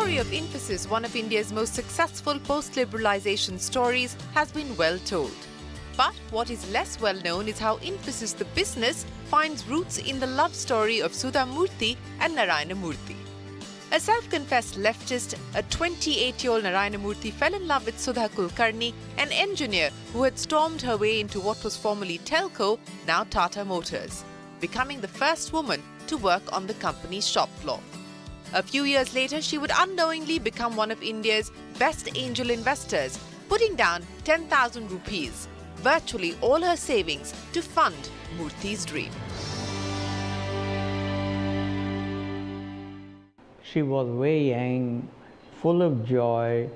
story of Infosys, one of India's most successful post-liberalization stories, has been well told. But what is less well known is how Infosys the business finds roots in the love story of Sudha Murty and Narayana Murthy. A self-confessed leftist, a 28-year-old Narayana Murthy fell in love with Sudha Kulkarni, an engineer who had stormed her way into what was formerly Telco, now Tata Motors, becoming the first woman to work on the company's shop floor. A few years later, she would unknowingly become one of India's best angel investors, putting down 10,000 rupees, virtually all her savings, to fund Murthy's dream. She was very young, full of joy,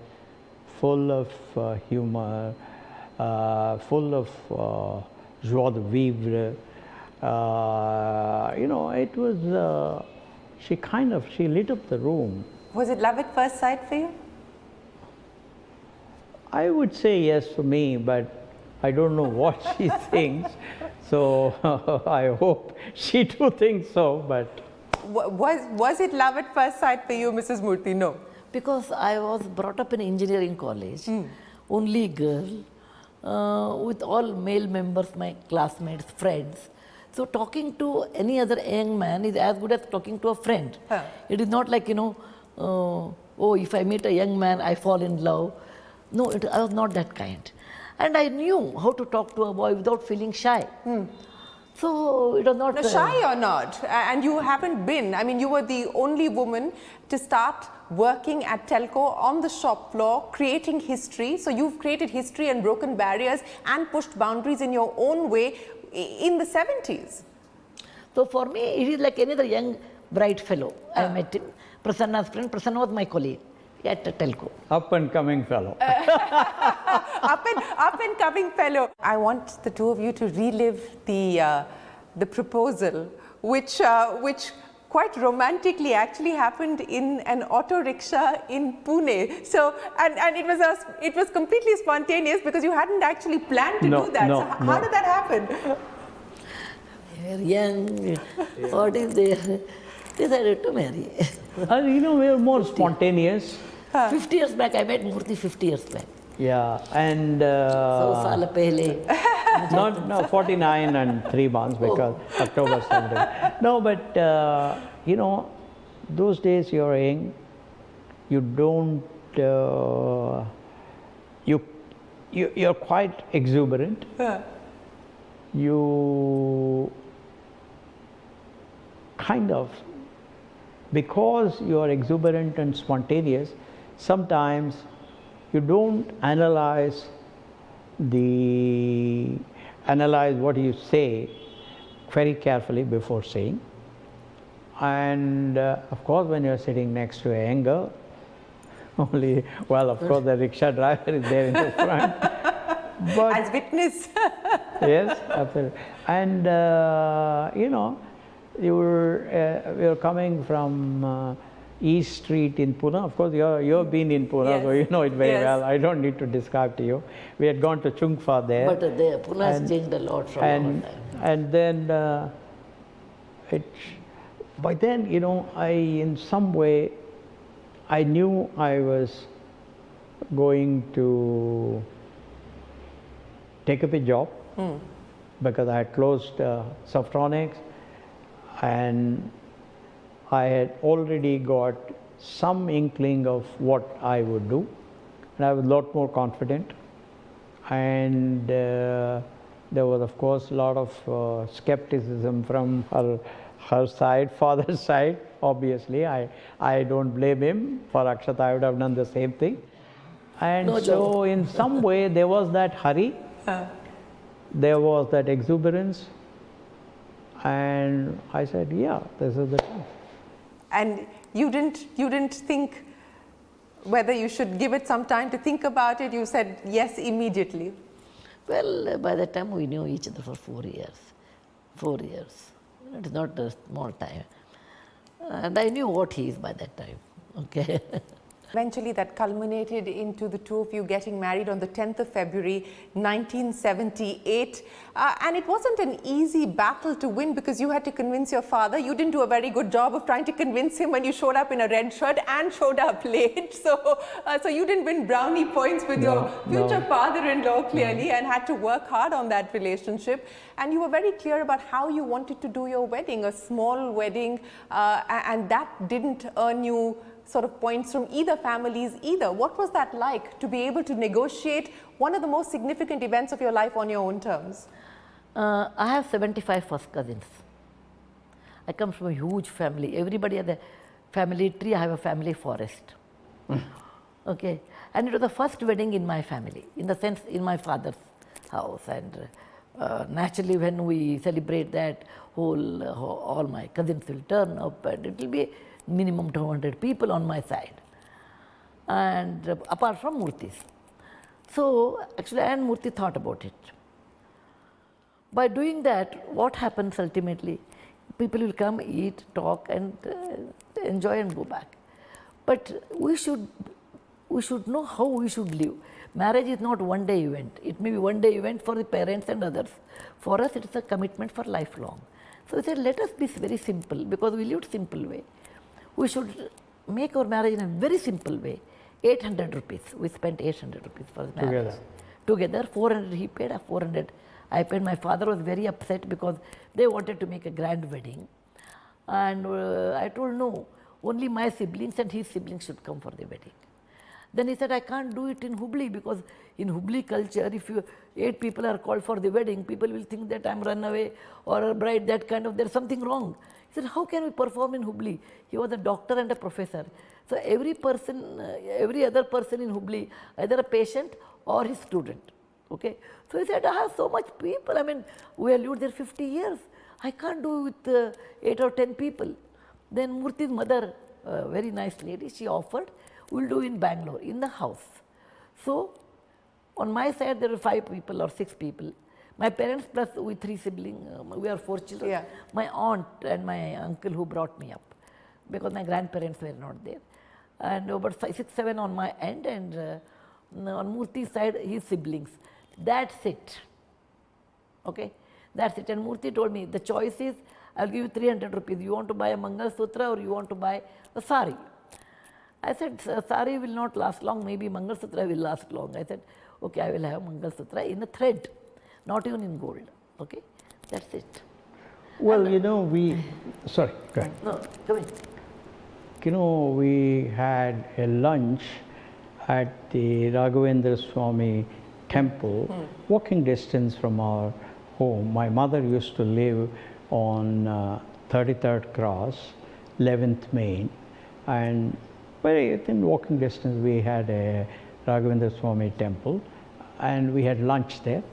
full of humor, full of joie de vivre. It was, she lit up the room. Was it love at first sight for you? I would say yes for me, but I don't know what she thinks. So I hope she too thinks so, but. Was it love at first sight for you, Mrs. Murthy? No. Because I was brought up in engineering college, only girl, with all male members, my classmates, friends. So talking to any other young man is as good as talking to a friend. Huh. It is not like, oh, if I meet a young man, I fall in love. No, I was not that kind. And I knew how to talk to a boy without feeling shy. So it was not... No, shy or not? And you haven't been. I mean, you were the only woman to start working at Telco on the shop floor, creating history. So you've created history and broken barriers and pushed boundaries in your own way in the 70s. So for me, it is like any other young, bright fellow. I met him. Prasanna's friend. Prasanna was my colleague at Telco. Up and coming fellow. Up and coming fellow. I want the two of you to relive the proposal, which quite romantically actually happened in an auto rickshaw in Pune. So and it was completely spontaneous because you hadn't actually planned to do that. So how did that happen? They were young. What is there? Decided to marry. We were more spontaneous. 50 years back, I met Murthy 50 years back. Yeah, and... So saal pehle. No, 49 and 3 months because October 7th. No, but, those days you're young, you don't... you're quite exuberant. You kind of... Because you are exuberant and spontaneous, sometimes you don't analyze what you say very carefully before saying. And of course, when you're sitting next to a young girl, of course, the rickshaw driver is there in the front. But, as witness. Yes, absolutely. And we were coming from East Street in Pune. Of course, you've been in Pune, yes. So you know it very well. I don't need to describe to you. We had gone to Chungfa there. But Pune has changed a lot from our time. And then, by then, in some way, I knew I was going to take up a job because I had closed Softronics. And I had already got some inkling of what I would do, and I was a lot more confident. And there was, of course, a lot of skepticism from her side, father's side. Obviously, I don't blame him. For Akshat, I would have done the same thing. And so, in some way, there was that hurry, there was that exuberance. And I said, yeah, this is the time. And you didn't think whether you should give it some time to think about it? You said yes immediately. Well, by that time we knew each other for 4 years. 4 years. It's not a small time. And I knew what he is by that time. Okay. Eventually that culminated into the two of you getting married on the 10th of February 1978. And it wasn't an easy battle to win because you had to convince your father. You didn't do a very good job of trying to convince him when you showed up in a red shirt and showed up late. So you didn't win brownie points with your future father-in-law clearly, and had to work hard on that relationship. And you were very clear about how you wanted to do your wedding, a small wedding, and that didn't earn you sort of points from either families either. What was that like, to be able to negotiate one of the most significant events of your life on your own terms? I have 75 first cousins. I come from a huge family. Everybody has a family tree. I have a family forest. Okay. And it was the first wedding in my family, in the sense in my father's house. And naturally when we celebrate that, all my cousins will turn up, and it will be minimum 200 people on my side, and apart from Murthy's. So actually I and Murthy thought about it. By doing that, what happens ultimately? People will come, eat, talk, and enjoy and go back. But we should know how we should live. Marriage is not one day event. It may be one day event for the parents and others. For us, it is a commitment for lifelong. So we said, let us be very simple, because we lived simple way. We should make our marriage in a very simple way. 800 rupees. We spent 800 rupees for the marriage. Together, 400 he paid, 400 I paid. My father was very upset because they wanted to make a grand wedding. And I told no, only my siblings and his siblings should come for the wedding. Then he said, I can't do it in Hubli, because in Hubli culture, if 8 people are called for the wedding, people will think that I'm runaway or a bride, that kind of, there's something wrong. He said, how can we perform in Hubli? He was a doctor and a professor. So every person, every other person in Hubli, either a patient or his student. Okay. So he said, I have so much people. I mean, we have lived there 50 years. I can't do with 8 or 10 people. Then Murthy's mother, a very nice lady, she offered, we'll do in Bangalore, in the house. So on my side, there were 5 people or 6 people. My parents plus we 3 siblings, we are 4 children. Yeah. My aunt and my uncle who brought me up, because my grandparents were not there. And about 6, 7 on my end, and on Murthy's side, his siblings. That's it. Okay, that's it. And Murthy told me, the choice is, I'll give you 300 rupees. You want to buy a Mangal Sutra or you want to buy a sari? I said, sari will not last long, maybe Mangal Sutra will last long. I said, okay, I will have Mangal Sutra in a thread, not even in gold. Okay, that's it. Well, you know, sorry, go ahead. No, come in. You know, we had a lunch at the Raghavendra Swami temple, walking distance from our home. My mother used to live on 33rd Cross, 11th Main, and very within walking distance we had a Raghavendra Swami temple, and we had lunch there.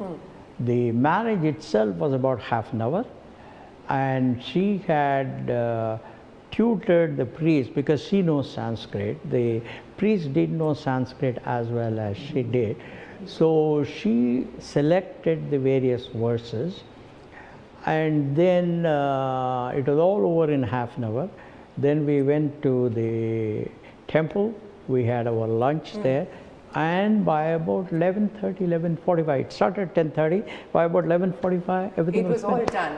The marriage itself was about half an hour, and she had tutored the priest, because she knows Sanskrit. The priest didn't know Sanskrit as well as she did. So she selected the various verses, and then it was all over in half an hour. Then we went to the temple, we had our lunch there, and by about 11:30, 11:45, it started at 10:30, by about 11:45 everything was all done.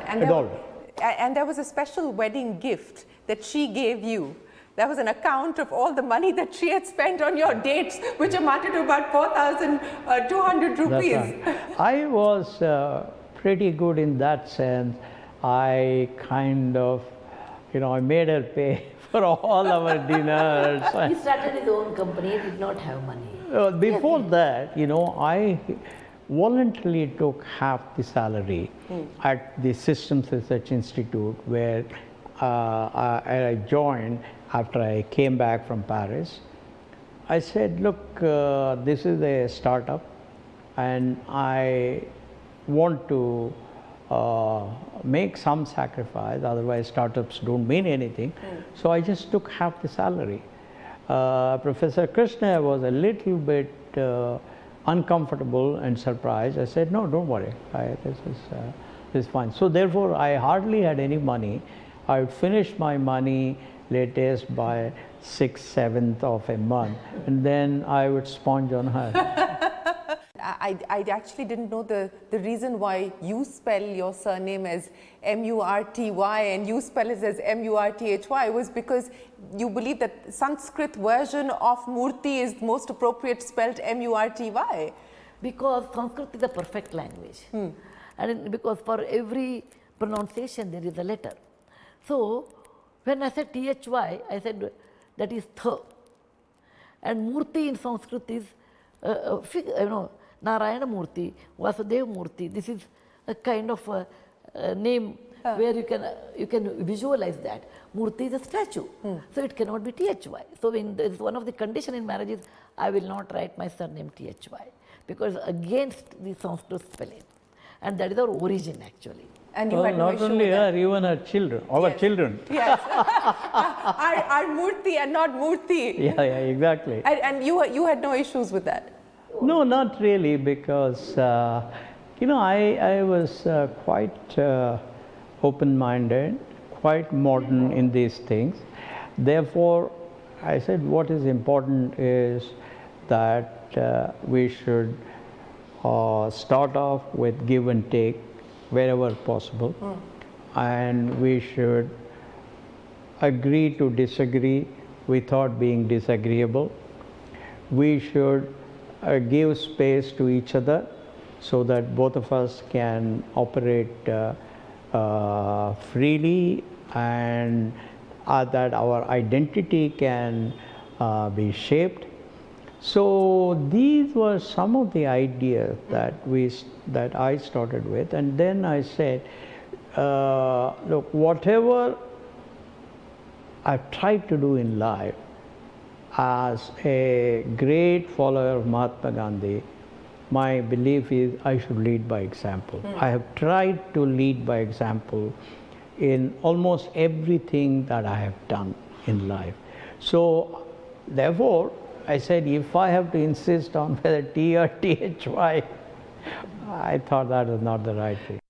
And there was a special wedding gift that she gave you. There was an account of all the money that she had spent on your dates, which amounted to about 4,200 rupees. That's right. I was pretty good in that sense. I kind of, you know, I made her pay for all our dinners. He started his own company, he did not have money. Before that, you know, I voluntarily took half the salary at the Systems Research Institute, where I joined after I came back from Paris. I said, look, this is a startup and I want to make some sacrifice, otherwise startups don't mean anything. So I just took half the salary. Professor Krishna was a little bit uncomfortable and surprised. I said, no, don't worry, this is fine. So therefore, I hardly had any money. I would finish my money latest by 6th, 7th of a month, and then I would sponge on her. I actually didn't know the reason why you spell your surname as M-U-R-T-Y and you spell it as M-U-R-T-H-Y was because you believe that Sanskrit version of Murty is most appropriate spelled M-U-R-T-Y. Because Sanskrit is a perfect language. And because for every pronunciation there is a letter. So when I said T-H-Y, I said that is th. And Murty in Sanskrit is, Narayana Murthy, Vasudeva Murthy. This is a kind of a name where you can visualize that. Murthy is a statue, so it cannot be T-H-Y. So when there is one of the condition in marriage is, I will not write my surname T-H-Y, because against the Sanskrit spelling. And that is our origin actually. And you had no not issue only with that. her, even her children, our children. Yes. Our Murthy and not Murthy. Yeah, exactly. And you had no issues with that? No, not really, because I was quite open-minded, quite modern in these things. Therefore, I said what is important is that we should start off with give and take wherever possible, and we should agree to disagree without being disagreeable. We should give space to each other so that both of us can operate freely, and that our identity can be shaped. So these were some of the ideas that I started with, and then I said, look, whatever I've tried to do in life, as a great follower of Mahatma Gandhi, my belief is I should lead by example. I have tried to lead by example in almost everything that I have done in life. So therefore, I said if I have to insist on whether T or THY, I thought that was not the right thing.